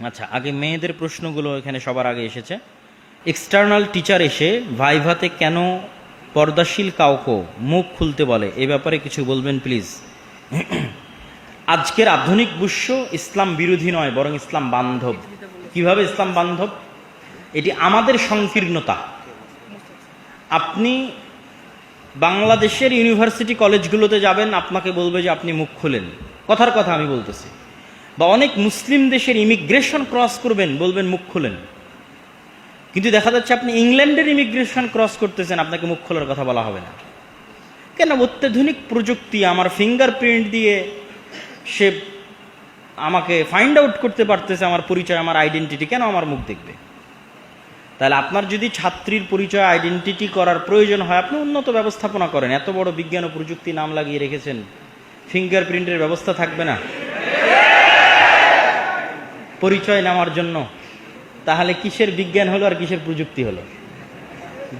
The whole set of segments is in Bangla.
আচ্ছা, আগে মেয়েদের প্রশ্নগুলো এখানে সবার আগে এসেছে। এক্সটার্নাল টিচার এসে ভাইভাতে কেন পর্দাশীল কাউকে মুখ খুলতে বলে, এ ব্যাপারে কিছু বলবেন প্লিজ। আজকের আধুনিক বিশ্ব ইসলাম বিরোধী নয়, বরং ইসলাম বান্ধব। কিভাবে ইসলাম বান্ধব? এটি আমাদের সংকীর্ণতা। আপনি বাংলাদেশের ইউনিভার্সিটি কলেজগুলোতে যাবেন, আপনাকে বলবে যে আপনি মুখ খুলেন, কথার কথা আমি বলতেছি। বা অনেক মুসলিম দেশের ইমিগ্রেশন ক্রস করবেন, বলবেন মুখ খুলেন। কিন্তু দেখা যাচ্ছে আপনি ইংল্যান্ডের ইমিগ্রেশন ক্রস করতেছেন, আপনাকে মুখ খোলার কথা বলা হবে না। কেন? অত্যাধুনিক প্রযুক্তি, আমার ফিঙ্গারপ্রিন্ট দিয়ে সে আমাকে ফাইন্ড আউট করতে পারতেছে আমার পরিচয়, আমার আইডেন্টিটি, কেন আমার মুখ দেখবে? তাহলে আপনার যদি ছাত্রীর পরিচয় আইডেন্টিটি করার প্রয়োজন হয়, আপনি উন্নত ব্যবস্থাপনা করেন। এত বড় বিজ্ঞান ও প্রযুক্তি নাম লাগিয়ে রেখেছেন, ফিঙ্গারপ্রিন্টের ব্যবস্থা থাকবে না পরিচয় নেওয়ার জন্য? তাহলে কিসের বিজ্ঞান হলো আর কিসের প্রযুক্তি হলো?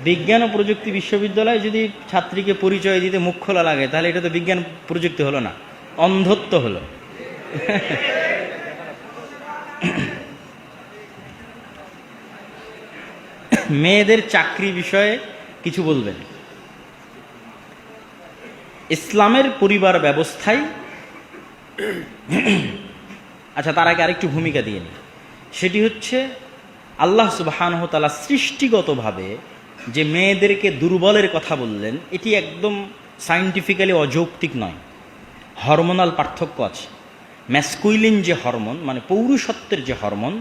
বিজ্ঞান ও প্রযুক্তি বিশ্ববিদ্যালয়ে যদি ছাত্রীকে পরিচয় দিতে মুখ খোলা লাগে, তাহলে এটা তো বিজ্ঞান প্রযুক্তি হলো না, অন্ধত্ব হলো। মেয়েদের চাকরি বিষয়ে কিছু বলবেন? ইসলামের পরিবার ব্যবস্থায়, আচ্ছা তার আগে আরেকটু ভূমিকা দিয়ে নিই। সেটি হচ্ছে আল্লাহ সুবহানাহু ওয়া তাআলা সৃষ্টিগতভাবে যে মেয়েদেরকে দুর্বলের কথা বললেন, এটি একদম সায়েন্টিফিক্যালি অযৌক্তিক নয়। হরমোনাল পার্থক্য আছে। ম্যাসকুইলিন যে হরমোন, মানে পৌরুষত্বের যে হরমোন,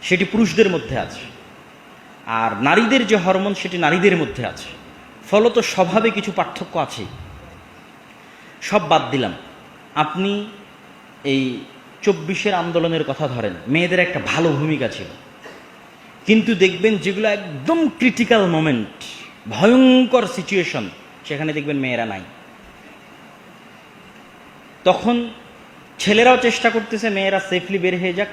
সেটি পুরুষদের মধ্যে আছে, আর নারীদের যে হরমোন সেটি নারীদের মধ্যে আছে। ফলত স্বভাবে কিছু পার্থক্য আছে। সব বাদ দিলাম, আপনি এই 24-এর আন্দোলনের কথা ধরেন, মেয়েদের একটা ভালো ভূমিকা ছিল, কিন্তু দেখবেন যেগুলো একদম ক্রিটিক্যাল মোমেন্ট, ভয়ঙ্কর সিচুয়েশন, সেখানে দেখবেন মেয়েরা নাই। তখন ছেলেরাও চেষ্টা করতেছে মেয়েরা সেফলি বের হয়ে যাক,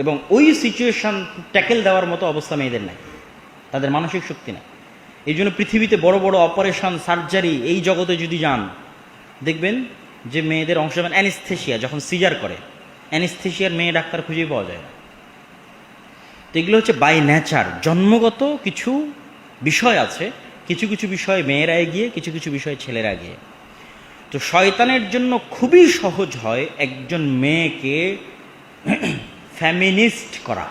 এবং ওই সিচুয়েশন ট্যাকেল দেওয়ার মতো অবস্থা মেয়েদের নাই, তাদের মানসিক শক্তি নাই। এই জন্য পৃথিবীতে বড় বড় অপারেশন, সার্জারি, এই জগতে যদি যান, দেখবেন যে মেয়েদের অংশ, অ্যানেস্থেশিয়া যখন সিজার করে, অ্যানেস্থেশিয়ার মেয়ে ডাক্তার খুঁজেই পাওয়া যায় না। তো এগুলো হচ্ছে বাই নেচার, জন্মগত কিছু বিষয় আছে। কিছু কিছু বিষয় মেয়েরা এগিয়ে, কিছু কিছু বিষয় ছেলেরা এগিয়ে। তো শয়তানের জন্য খুবই সহজ হয় একজন মেয়েকে ফেমিনিস্ট করা।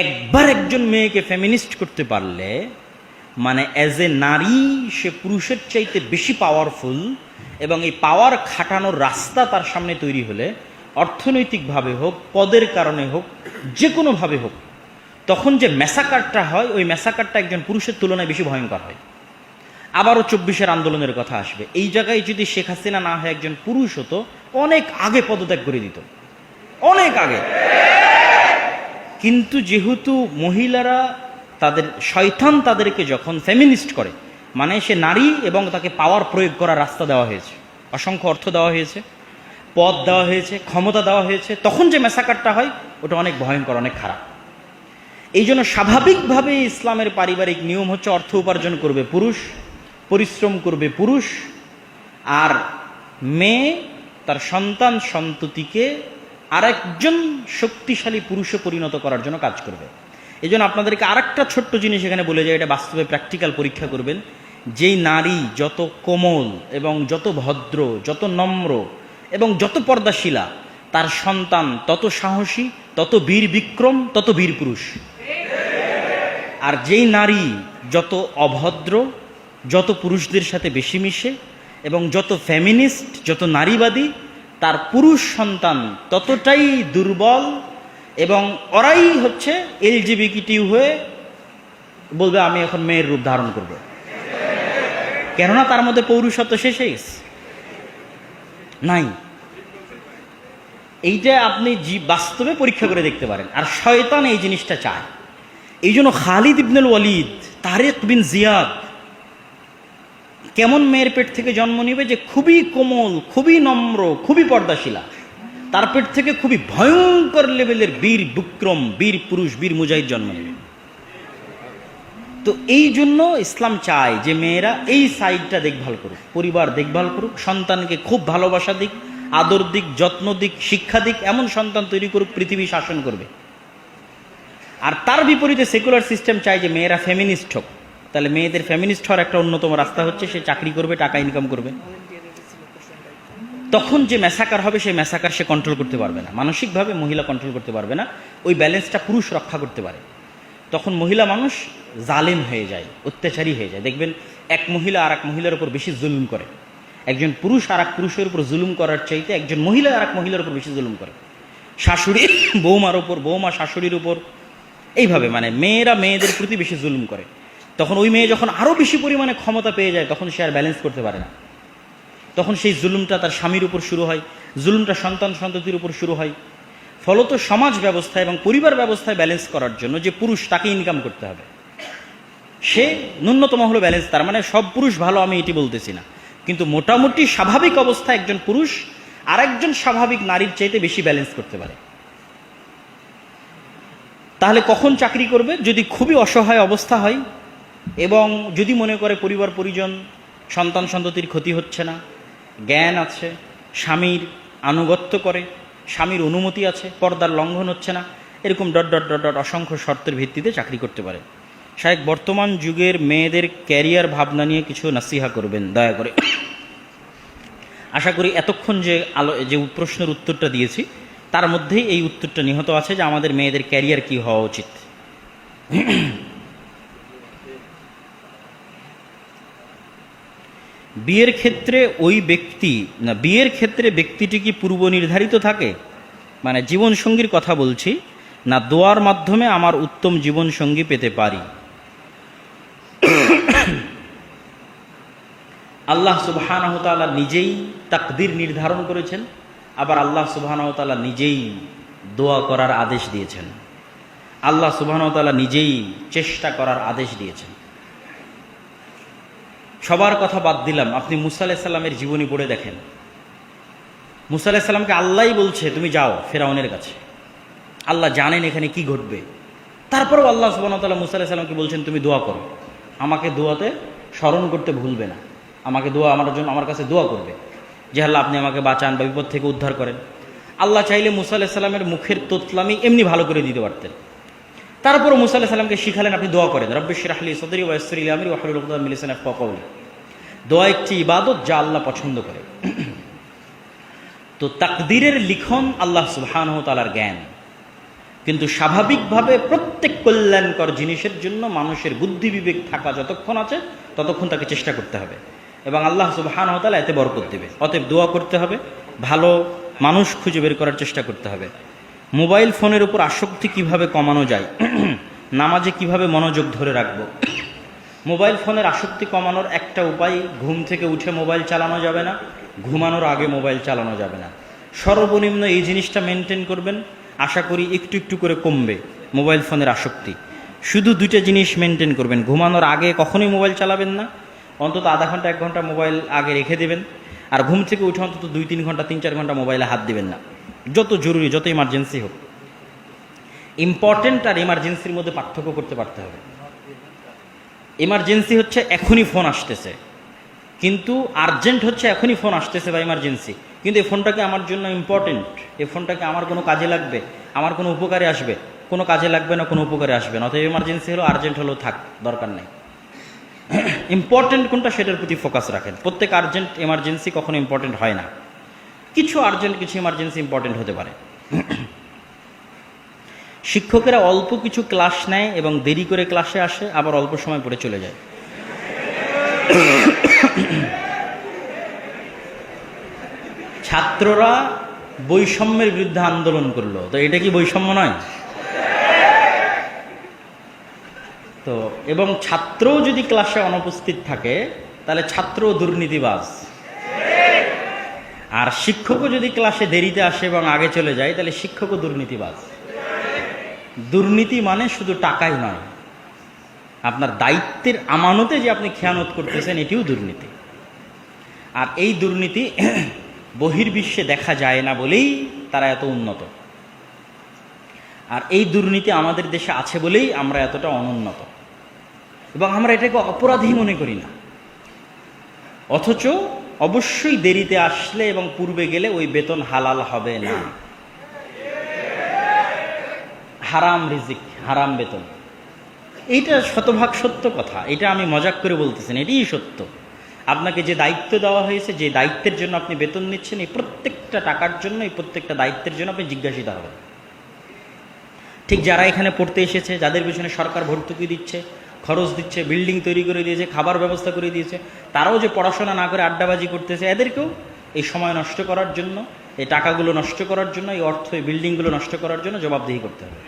একবার একজন মেয়েকে ফেমিনিস্ট করতে পারলে, মানে অ্যাজ এ নারী সে পুরুষের চাইতে বেশি পাওয়ারফুল, এবং এই পাওয়ার খাটানোর রাস্তা তার সামনে তৈরি হলে, অর্থনৈতিকভাবে হোক, পদের কারণে হোক, যে কোনোভাবে হোক, তখন যে ম্যাসাকারটা হয়, ওই ম্যাসাকারটা একজন পুরুষের তুলনায় বেশি ভয়ঙ্কর হয়। আবারও 24-এর আন্দোলনের কথা আসবে। এই জায়গায় যদি শেখ হাসিনা না হয় একজন পুরুষ হতো, অনেক আগে পদত্যাগ করে দিত, অনেক আগে। কিন্তু যেহেতু মহিলারা, তাদের শয়তান তাদেরকে যখন ফেমিনিস্ট করে, মানে সে নারী এবং তাকে পাওয়ার প্রয়োগ করার রাস্তা দেওয়া হয়েছে, অসংখ্য অর্থ দেওয়া হয়েছে, পদ দেওয়া হয়েছে, ক্ষমতা দেওয়া হয়েছে, তখন যে ম্যাসাকারটা হয় ওটা অনেক ভয়ঙ্কর, অনেক খারাপ। এই জন্য স্বাভাবিকভাবে ইসলামের পারিবারিক নিয়ম হচ্ছে অর্থ উপার্জন করবে পুরুষ, পরিশ্রম করবে পুরুষ, আর মেয়ে তার সন্তান সন্ততিকে আরেকজন শক্তিশালী পুরুষে পরিণত করার জন্য কাজ করবে। এই জন্য আপনাদেরকে আরেকটা ছোট্ট জিনিস এখানে বলে যায়, এটা বাস্তবে প্র্যাকটিক্যাল পরীক্ষা করবেন। যেই নারী যত কোমল এবং যত ভদ্র, যত নম্র এবং যত পর্দাশীলা, তার সন্তান তত সাহসী, তত বীর বিক্রম, তত বীর পুরুষ। আর যেই নারী যত অভদ্র, যত পুরুষদের সাথে বেশি মিশে এবং যত ফেমিনিস্ট, যত নারীবাদী, তার পুরুষ সন্তান ততটাই দুর্বল, এবং ওরাই হচ্ছে এলজিবিটি হয়ে বলবে আমি এখন মেয়ের রূপ ধারণ করব, কেননা তার মধ্যে পৌরুষত্ব শেষ হয়ে গেছে, নাই। এইটা আপনি বাস্তবে পরীক্ষা করে দেখতে পারেন। আর শয়তান এই জিনিসটা চায়। এই জন্য খালিদ ইবনুল ওয়ালিদ, তারেক বিন জিয়াদ কেমন মেয়ের পেট থেকে জন্ম নিবে, যে খুবই কোমল, খুবই নম্র, খুবই পর্দাশীলা, তার পেট থেকে খুবই ভয়ঙ্কর লেভেলের বীর বিক্রম, বীর পুরুষ, বীর মুজাহিদ জন্ম নেবে। তো এই জন্য ইসলাম চায় যে মেয়েরা এই সাইডটা দেখভাল করুক, পরিবার দেখভাল করুক, সন্তানকে খুব ভালোবাসা দিক, আদর দিক, যত্ন দিক, শিক্ষা দিক, এমন সন্তান তৈরি করুক পৃথিবী শাসন করবে। আর তার বিপরীতে সেকুলার সিস্টেম চায় যে মেয়েরা ফেমিনিস্ট হোক। তাহলে মেয়েদের ফেমিনিস্ট হওয়ার একটা অন্যতম রাস্তা হচ্ছে সে চাকরি করবে, টাকা ইনকাম করবে। তখন যে ম্যাসাকার হবে সেই ম্যাসাকার সে কন্ট্রোল করতে পারবে না, মানসিকভাবে মহিলা কন্ট্রোল করতে পারবে না, ওই ব্যালেন্সটা পুরুষ রক্ষা করতে পারে। তখন মহিলা মানুষ জালেম হয়ে যায়, অত্যাচারী হয়ে যায়। দেখবেন এক মহিলা আর এক মহিলার উপর বেশি জুলুম করে, একজন পুরুষ আর এক পুরুষের উপর জুলুম করার চাইতে একজন মহিলা আর এক মহিলার উপর বেশি জুলুম করে, শাশুড়ি বৌমার উপর, বৌমা শাশুড়ির উপর, এইভাবে মানে মেয়েরা মেয়েদের প্রতি বেশি জুলুম করে। তখন ওই মেয়ে যখন আরও বেশি পরিমাণে ক্ষমতা পেয়ে যায় তখন সে আর ব্যালেন্স করতে পারে না, তখন সেই জুলুমটা তার স্বামীর উপর শুরু হয়, জুলুমটা সন্তান সন্ততির উপর শুরু হয়। ফলত সমাজ ব্যবস্থা এবং পরিবার ব্যবস্থায় ব্যালেন্স করার জন্য যে পুরুষ, তাকে ইনকাম করতে হবে, সে ন্যূনতম হলো ব্যালেন্স। তার মানে সব পুরুষ ভালো আমি এটি বলতেছি না, কিন্তু মোটামুটি স্বাভাবিক অবস্থায় একজন পুরুষ আরেকজন স্বাভাবিক নারীর চাইতে বেশি ব্যালেন্স করতে পারে। তাহলে কখন চাকরি করবে? যদি খুবই অসহায় অবস্থা হয় এবং যদি মনে করে পরিবার পরিজন, সন্তান সন্ততির ক্ষতি হচ্ছে না, জ্ঞান আছে, স্বামীর আনুগত্য করে, স্বামীর অনুমতি আছে, পর্দার লঙ্ঘন হচ্ছে না, এরকম ডট ডট ডট ডট অসংখ্য শর্তের ভিত্তিতে চাকরি করতে পারে। শায়েখ বর্তমান যুগের মেয়েদের ক্যারিয়ার ভাবনা নিয়ে কিছু নাসিহা করবেন দয়া করে। আশা করি এতক্ষণ যে প্রশ্নের উত্তরটা দিয়েছি তার মধ্যেই এই উত্তরটা নিহত আছে যে আমাদের মেয়েদের ক্যারিয়ার কি হওয়া উচিত। বিয়ের ক্ষেত্রে ব্যক্তিটি কি পূর্ব নির্ধারিত থাকে? মানে জীবনসঙ্গীর কথা বলছি, না দোয়ার মাধ্যমে আমার উত্তম জীবনসঙ্গী পেতে পারি? আল্লাহ সুবহানাহু ওয়া তাআলা নিজেই তাকদীর নির্ধারণ করেছেন, আবার আল্লাহ সুবহানাহু ওয়া তাআলা নিজেই দোয়া করার আদেশ দিয়েছেন, আল্লাহ সুবহানাহু ওয়া তাআলা নিজেই চেষ্টা করার আদেশ দিয়েছেন। সবার কথা বাদ দিলাম, আপনি মুসা আলাইহিস সালামের জীবনী পড়ে দেখেন। মুসা আলাইহিস সালামকে আল্লাহই বলছে তুমি যাও ফেরাউনের কাছে, আল্লাহ জানেন এখানে কি ঘটবে। তারপরেও আল্লাহ সুবহানাহু ওয়া তাআলা মুসা আলাইহিস সালামকে বলছেন তুমি দোয়া করো, আমাকে দোয়াতে স্মরণ করতে ভুলবে না, আমাকে আমার কাছে দোয়া করবে যে আল্লাহ আপনি আমাকে বাঁচান বা বিপদ থেকে উদ্ধার করেন। আল্লাহ চাইলে মুসা আলাইহিস সালামের মুখের তোতলামি এমনি ভালো করে দিতে পারতেন। তারপরও মুসা আলাইহিস সালামকে শিখালেন আপনি দোয়া করেন, রব্বি ইশরাহ লি সাদরি ওয়া ইয়াসসির লি আমরি ওয়াহলুল উকদাতাম মিন লিসানি ইয়াফকাহু কওলি। দোয়া একটি ইবাদত যা আল্লাহ পছন্দ করে। তো তাকদীরের লিখন আল্লাহ সুবহানাহু ওয়া তাআলার জ্ঞান, কিন্তু স্বাভাবিকভাবে প্রত্যেক কল্যাণকর জিনিসের জন্য মানুষের বুদ্ধি বিবেক থাকা যতক্ষণ আছে ততক্ষণ তাকে চেষ্টা করতে হবে এবং আল্লাহ সুবহানাহু ওয়া তাআলা এতে বরকত দেবে। অতএব দোয়া করতে হবে, ভালো মানুষ খুঁজে বের করার চেষ্টা করতে হবে। মোবাইল ফোনের উপর আসক্তি কিভাবে কমানো যায়, নামাজে কিভাবে মনোযোগ ধরে রাখবো? মোবাইল ফোনের আসক্তি কমানোর একটা উপায়, ঘুম থেকে উঠে মোবাইল চালানো যাবে না, ঘুমানোর আগে মোবাইল চালানো যাবে না। সর্বনিম্ন এই জিনিসটা মেনটেন করবেন, আশা করি একটু একটু করে কমবে মোবাইল ফোনের আসক্তি। শুধু দুইটা জিনিস মেনটেন করবেন, ঘুমানোর আগে কখনোই মোবাইল চালাবেন না, অন্তত আধা ঘন্টা 1 ঘন্টা মোবাইল আগে রেখে দেবেন, আর ঘুম থেকে উঠে অন্তত 2-3 ঘন্টা 3-4 ঘন্টা মোবাইলে হাত দিবেন না, যত জরুরি যত ইমার্জেন্সি হোক। ইম্পর্টেন্ট আর ইমার্জেন্সির মধ্যে পার্থক্য করতে পারতে হবে। ইমার্জেন্সি হচ্ছে এখনই ফোন আসতেছে, কিন্তু আর্জেন্ট হচ্ছে এখনই ফোন আসতেছে বা ইমার্জেন্সি, কিন্তু এই ফোনটাকে আমার জন্য ইম্পর্টেন্ট, এই ফোনটাকে আমার কোনো কাজে লাগবে, আমার কোনো উপকারে আসবে, কোনো কাজে লাগবে না, কোনো উপকারে আসবে না। অতএব ইমার্জেন্সি হলো, আর্জেন্ট হলো থাক, দরকার নেই। ইম্পর্টেন্ট কোনটা সেটার প্রতি ফোকাস রাখেন। প্রত্যেক আর্জেন্ট এমার্জেন্সি কখনো ইম্পর্টেন্ট হয় না, কিছু আর্জেন্ট কিছু ইমার্জেন্সি ইম্পর্টেন্ট হতে পারে। শিক্ষকেরা অল্প কিছু ক্লাস নেয় এবং দেরি করে ক্লাসে আসে, আবার অল্প সময় পরে চলে যায়। ছাত্ররা বৈষম্যের বিরুদ্ধে আন্দোলন করলো, তো এটা কি বৈষম্য নয়? তো এবং ছাত্রও যদি ক্লাসে অনুপস্থিত থাকে তাহলে ছাত্র দুর্নীতিবাজ, আর শিক্ষকও যদি ক্লাসে দেরিতে আসে এবং আগে চলে যায় তাহলে শিক্ষকও দুর্নীতিবাজ। দুর্নীতি মানে শুধু টাকাই নয়, আপনার দায়িত্বের আমানতে যে আপনি খেয়ানত করতেছেন এটিও দুর্নীতি। আর এই দুর্নীতি বহির্বিশ্বে দেখা যায় না বলেই তারা এত উন্নত, আর এই দুর্নীতি আমাদের দেশে আছে বলেই আমরা এতটা অনুন্নত এবং আমরা এটাকে অপরাধী মনে করি না। অথচ অবশ্যই দেরিতে আসলে এবং পূর্বে গেলে ওই বেতন হালাল হবে না, হারাম রিজিক, হারাম বেতন। এইটা শতভাগ সত্য কথা, এটা আমি মজাক করে বলতেছি না, এটাই সত্য। আপনাকে যে দায়িত্ব দেওয়া হয়েছে, যে দায়িত্বের জন্য আপনি বেতন নিচ্ছেন, এই প্রত্যেকটা টাকার জন্য, এই প্রত্যেকটা দায়িত্বের জন্য আপনি জিজ্ঞাসিত হবেন। ঠিক যারা এখানে পড়তে এসেছে, যাদের পিছনে সরকার ভর্তুকি দিচ্ছে, খরচ দিচ্ছে, বিল্ডিং তৈরি করে দিয়েছে, খাবার ব্যবস্থা করে দিয়েছে, তারাও যে পড়াশোনা না করে আড্ডাবাজি করতেছে, এদেরকেও এই সময় নষ্ট করার জন্য, এই টাকাগুলো নষ্ট করার জন্য, এই অর্থ, এই বিল্ডিংগুলো নষ্ট করার জন্য জবাবদিহি করতে হবে।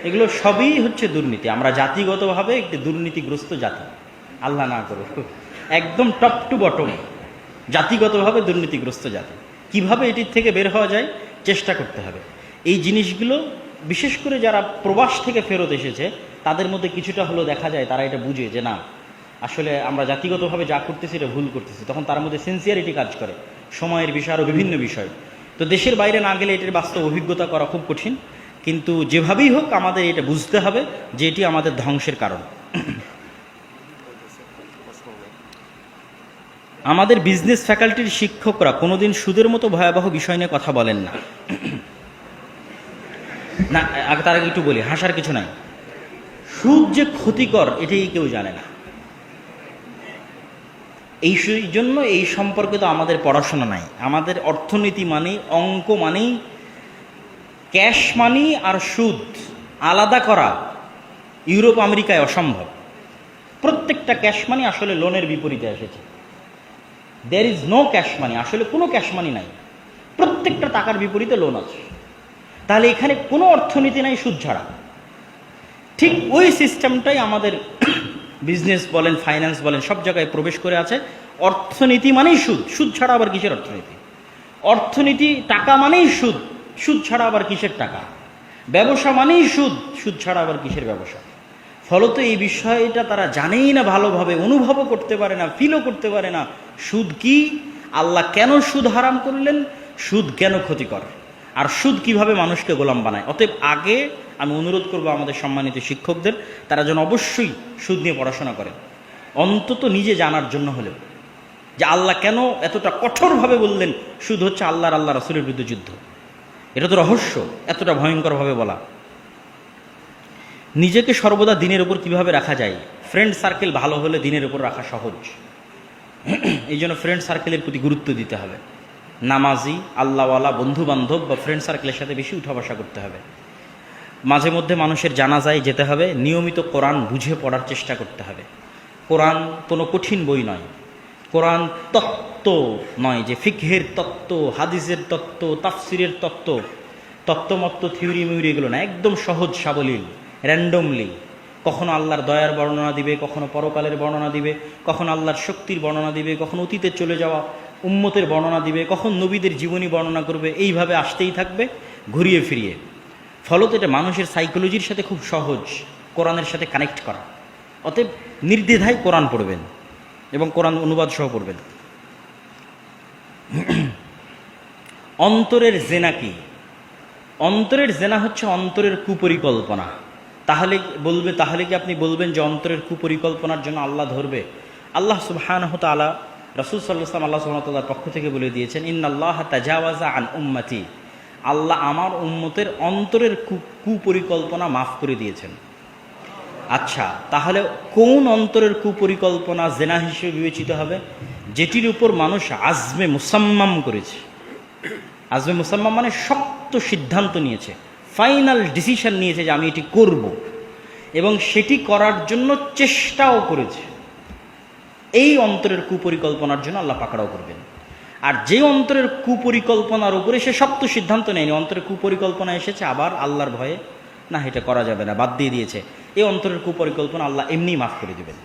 এগুলো সবই হচ্ছে দুর্নীতি। আমরা জাতিগতভাবে একটি দুর্নীতিগ্রস্ত জাতি, আল্লাহ না করুক, একদম টপ টু বটম জাতিগতভাবে দুর্নীতিগ্রস্ত জাতি। কিভাবে এটির থেকে বের হওয়া যায় চেষ্টা করতে হবে। এই জিনিসগুলো বিশেষ করে যারা প্রবাস থেকে ফেরত এসেছে, তাদের মধ্যে কিছুটা হলেও দেখা যায় তারা এটা বুঝে যে না, আসলে আমরা জাতিগতভাবে যা করতেছি এটা ভুল করতেছি। তখন তার মধ্যে সিনসিয়ারিটি কাজ করে, সময়ের বিষয় আরও বিভিন্ন বিষয়। তো দেশের বাইরে না গেলে এটির বাস্তব অভিজ্ঞতা করা খুব কঠিন, কিন্তু যেভাবেই হোক আমাদের এটা বুঝতে হবে যে এটি আমাদের ধ্বংসের কারণ। আমাদের বিজনেস ফ্যাকাল্টির শিক্ষকরা কোনোদিন সুদের মতো ভয়াবহ বিষয় নিয়ে কথা বলেন না। না, আগে তার আগে একটু বলি, হাসার কিছু নাই। সুদ যে ক্ষতিকর এটাই কেউ জানে না। এই জন্য এই সম্পর্কে তো আমাদের পড়াশোনা নাই। আমাদের অর্থনীতি মানেই, অঙ্ক মানেই ক্যাশ মানি আর সুদ আলাদা করা ইউরোপ আমেরিকায় অসম্ভব। প্রত্যেকটা ক্যাশ মানি আসলে লোনের বিপরীতে এসেছে। There is no cash money, আসলে কোনো ক্যাশ মানি নাই, প্রত্যেকটা টাকার বিপরীতে লোন আছে। তাহলে এখানে কোনো অর্থনীতি নাই সুদ ছাড়া। ঠিক ওই সিস্টেমটাই আমাদের বিজনেস বলেন, ফাইন্যান্স বলেন, সব জায়গায় প্রবেশ করে আছে। অর্থনীতি মানেই সুদ, সুদ ছাড়া আবার কিসের অর্থনীতি? অর্থনীতি টাকা মানেই সুদ, সুদ ছাড়া আবার কিসের টাকা? ব্যবসা মানেই সুদ, সুদ ছাড়া আবার কিসের ব্যবসা? ফলত এই বিষয়টা তারা জানেই না ভালোভাবে, অনুভবও করতে পারে না, ফিলও করতে পারে না। সুদ কি, আল্লাহ কেন সুদ হারাম করলেন, সুদ কেন ক্ষতিকর, আর সুদ কিভাবে মানুষকে গোলাম বানায়। অতএব আগে আমি অনুরোধ করব আমাদের সম্মানিত শিক্ষকদের, তারা যেন অবশ্যই সুদ নিয়ে পড়াশোনা করেন, অন্তত নিজে জানার জন্য হলেও, যে আল্লাহ কেন এতটা কঠোরভাবে বললেন সুদ হচ্ছে আল্লাহ রাসূলের বিরুদ্ধে যুদ্ধ। এটা তো রহস্য, এতটা ভয়ঙ্করভাবে বলা। নিজেকে সর্বদা দিনের উপর কিভাবে রাখা যায়? ফ্রেন্ড সার্কেল ভালো হলে দিনের উপর রাখা সহজ। এই জন্য ফ্রেন্ড সার্কেলের প্রতি গুরুত্ব দিতে হবে। নামাজি, আল্লাহওয়ালা বন্ধু বান্ধব বা ফ্রেন্ড সার্কেলের সাথে বেশি উঠা বসা করতে হবে। মাঝে মধ্যে মানুষের জানাজায় যেতে হবে, নিয়মিত কোরআন বুঝে পড়ার চেষ্টা করতে হবে। কোরআন কোনো কঠিন বই নয়, কোরআন তত্ত্ব নয় যে ফিকহের তত্ত্ব, হাদিসের তত্ত্ব, তাফসিরের তত্ত্ব, তত্ত্বমত্ত থিওরি মিউরি এগুলো না, একদম সহজ সাবলীল, র্যান্ডমলি। কখনো আল্লাহর দয়ার বর্ণনা দিবে, কখনো পরকালের বর্ণনা দিবে, কখনো আল্লাহর শক্তির বর্ণনা দিবে, কখনো অতীতে চলে যাওয়া উম্মতের বর্ণনা দিবে, কখন নবীদের জীবনী বর্ণনা করবে। এইভাবে আসতেই থাকবে ঘুরিয়ে ফিরিয়ে। ফলত এটা মানুষের সাইকোলজির সাথে খুব সহজ কোরআনের সাথে কানেক্ট করা। অতএব নির্দ্বিধায় কোরআন পড়বেন এবং কোরআন অনুবাদ সহ পড়বেন। অন্তরের জেনা কি? অন্তরের জেনা হচ্ছে অন্তরের কুপরিকল্পনা। তাহলে কি আপনি বলবেন যে অন্তরের কুপরিকল্পনার জন্য আল্লাহ ধরবে? আল্লাহ সুবহানাহু ওয়া তাআলা, রাসূল সাল্লাল্লাহু আলাইহি ওয়াসাল্লাম আল্লাহ সুবহানাহু ওয়া তাআলার পক্ষ থেকে বলে দিয়েছেন, ইন্নাল্লাহা তাজাওয়াজা আন উম্মতি, আল্লাহ আমার উম্মতের অন্তরের কুপরিকল্পনা মাফ করে দিয়েছেন। আচ্ছা, তাহলে কোন অন্তরের কুপরিকল্পনা জেনা হিসেবে বিবেচিত হবে? যেটির উপর মানুষ আজমে মুসাম্মাম করেছে। আজমে মুসাম্মাম মানে শক্ত সিদ্ধান্ত নিয়েছে, ফাইনাল ডিসিশন নিয়েছে যে আমি এটি করব, এবং সেটি করার জন্য চেষ্টাও করেছে। এই অন্তরের কুপরিকল্পনার জন্য আল্লাহ পাকড়াও করবেন। আর যে অন্তরের কুপরিকল্পনার উপরে সে শক্ত সিদ্ধান্ত নেয়নি, অন্তরের কুপরিকল্পনা এসেছে আবার আল্লাহর ভয়ে, না এটা করা যাবে না, বাদ দিয়ে দিয়েছে, এই অন্তরের কুপরিকল্পনা আল্লাহ এমনি মাফ করে দেবেন।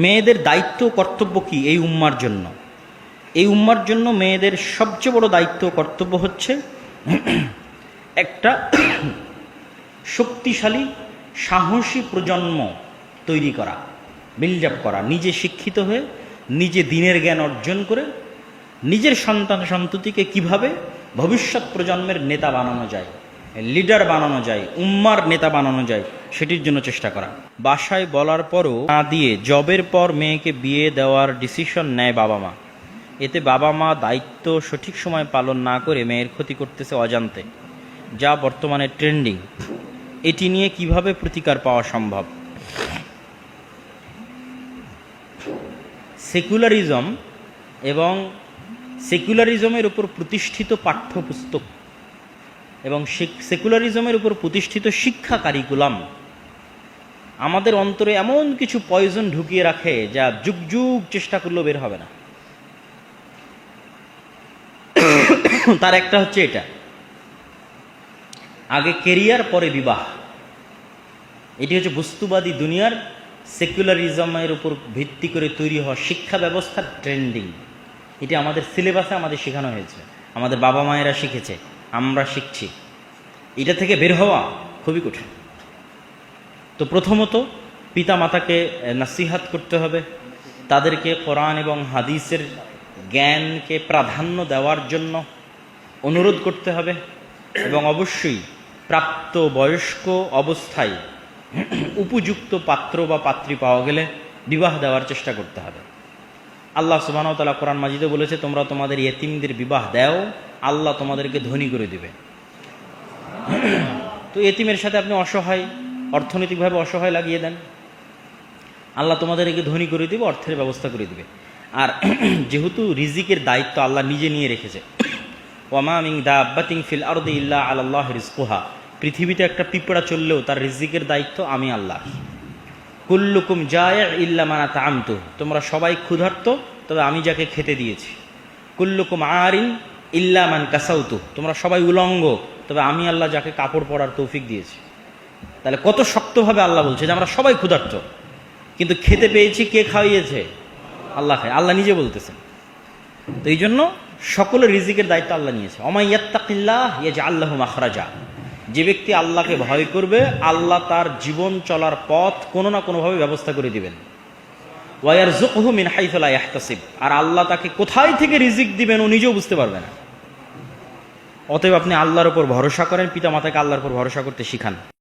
মেয়েদের দায়িত্ব কর্তব্য কি এই উম্মার জন্য? এই উম্মার জন্য মেয়েদের সবচেয়ে বড় দায়িত্ব কর্তব্য হচ্ছে একটা শক্তিশালী সাহসী প্রজন্ম তৈরি করা, বিল্ড আপ করা। নিজে শিক্ষিত হয়ে, নিজে দ্বীনের জ্ঞান অর্জন করে, নিজের সন্তান সন্ততিকে কিভাবে ভবিষ্যৎ প্রজন্মের নেতা বানানো যায়, লিডার বানানো যায়, উম্মার নেতা বানানো যায়, সেটির জন্য চেষ্টা করা। বাসায় বলার পরও না দিয়ে জবের পর মেয়েকে বিয়ে দেওয়ার ডিসিশন নেয় বাবা মা। এতে বাবা মা দায়িত্ব সঠিক সময় পালন না করে মেয়ের ক্ষতি করতেছে অজান্তে, যা বর্তমানে ট্রেন্ডিং। এটি নিয়ে কিভাবে প্রতিকার পাওয়া সম্ভব? সেকুলারিজম এবং সেকুলারিজমের উপর প্রতিষ্ঠিত পাঠ্যপুস্তক এবং সেকুলারিজমের উপর প্রতিষ্ঠিত শিক্ষা কারিকুলাম আমাদের অন্তরে এমন কিছু পয়জন ঢুকিয়ে রাখে যা যুগ যুগ চেষ্টা করলেও বের হবে না। তার একটা হচ্ছে এটা, আগে কেরিয়ার পরে বিবাহ। এটি হচ্ছে বস্তুবাদী দুনিয়ার সেকুলারিজমের উপর ভিত্তি করে তৈরি হওয়া শিক্ষা ব্যবস্থার ট্রেন্ডিং। এটি আমাদের সিলেবাসে আমাদের শেখানো হয়েছে, আমাদের বাবা মায়েরা শিখেছে, আমরা শিখছি। এটা থেকে বের হওয়া খুবই কঠিন। তো প্রথমত পিতা মাতাকে নাসিহাত করতে হবে, তাদেরকে কোরআন এবং হাদিসের জ্ঞানকে প্রাধান্য দেওয়ার জন্য অনুরোধ করতে হবে, এবং অবশ্যই প্রাপ্ত বয়স্ক অবস্থায় উপযুক্ত পাত্র বা পাত্রী পাওয়া গেলে বিবাহ দেওয়ার চেষ্টা করতে হবে। আল্লাহ সুবহানাহু ওয়া তাআলা কোরআন মাজিদে বলেছে, তোমরা তোমাদের ইয়েতিমদের বিবাহ দাও, আল্লাহ তোমাদেরকে ধনী করে দিবে। তো ইয়েতিমের সাথে আপনি অসহায়, অর্থনৈতিকভাবে অসহায় লাগিয়ে দেন, আল্লাহ তোমাদেরকে ধনী করে দিবে, অর্থের ব্যবস্থা করে দিবে। আর যেহেতু রিজিকের দায়িত্ব আল্লাহ নিজে নিয়ে রেখেছে, ওয়ামা মিন দাব্বাতিন ফিল আরদি ইল্লা আলাল্লাহি রিজকুহা, পৃথিবীতে একটা পিঁপড়া চললেও তার রিজিকের দায়িত্ব আমি আল্লাহ। কুল্লুকুম জায় ইল্লা মান আতআমতু, তোমরা সবাই ক্ষুধার্ত তবে আমি যাকে খেতে দিয়েছি। কুল্লুকুম আরিন ইল্লা মান কাসাউতু, তোমরা সবাই উলঙ্গ তবে আমি আল্লাহ যাকে কাপড় পরার তৌফিক দিয়েছি। তাহলে কত শক্তভাবে আল্লাহ বলছে যে আমরা সবাই ক্ষুধার্ত, কিন্তু খেতে পেয়েছি কে খাওয়িয়েছে? আল্লাহ খায়, আল্লাহ নিজে বলতেছেন। তো এই জন্য সকলের রিজিকের দায়িত্ব আল্লাহ নিয়েছে। ওয়া ইয়াত্তাকিল্লাহ ইয়াজআল লাহু মাখরাজা, যে ব্যক্তি আল্লাহকে ভয় করবে আল্লাহ তার জীবন চলার পথ কোনো না কোনোভাবে ব্যবস্থা করে দিবেন। ওয়া ইয়ারযুকহু মিন হাইসু লা ইয়াহতাসিব, আর আল্লাহ তাকে কোথায় থেকে রিজিক দিবেন ও নিজেও বুঝতে পারবে না। অতএব আপনি আল্লাহর উপর ভরসা করেন, পিতা মাতাকে আল্লাহর উপর ভরসা করতে শিখান।